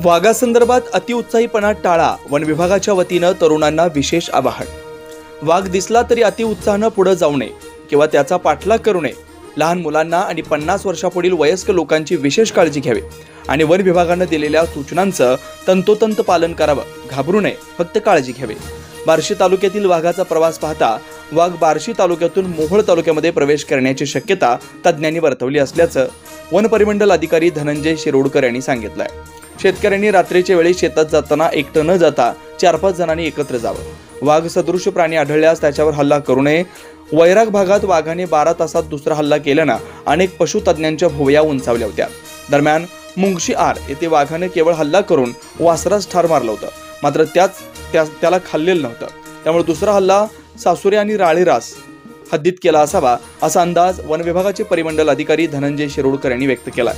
वाघासंदर्भात अतिउत्साहीपणा टाळा, वन विभागाच्या वतीनं तरुणांना विशेष आवाहन. वाघ दिसला तरी अतिउत्साहानं पुढे जाऊ नये किंवा त्याचा पाठलाग करू नये. लहान मुलांना आणि 50 वर्षापुढील वयस्क लोकांची विशेष काळजी घ्यावी आणि वन विभागानं दिलेल्या सूचनांचं तंतोतंत पालन करावं. घाबरू नये, फक्त काळजी घ्यावी. बार्शी तालुक्यातील वाघाचा प्रवास पाहता वाघ बार्शी तालुक्यातून मोहोळ तालुक्यामध्ये प्रवेश करण्याची शक्यता तज्ज्ञांनी वर्तवली असल्याचं वन परिमंडल अधिकारी धनंजय शिरोडकर यांनी सांगितलंय. शेतकऱ्यांनी रात्रीच्या वेळी शेतात जाताना एकटं न जाता 4-5 जणांनी एकत्र जावं. वाघ सदृश प्राणी आढळल्यास त्याच्यावर हल्ला करू नये. वैराग भागात वाघाने 12 तासात दुसरा हल्ला केल्यानं अनेक पशुतज्ञांच्या भुवया उंचावल्या होत्या. दरम्यान मुंगशी आर येथे वाघाने केवळ हल्ला करून वासरास ठार मारलं होतं, मात्र त्याला खाल्लेलं नव्हतं. त्यामुळे दुसरा हल्ला सासुरे आणि राळेरास हद्दीत केला असावा असा अंदाज वन विभागाचे परिमंडल अधिकारी धनंजय शिरोडकर यांनी व्यक्त केला.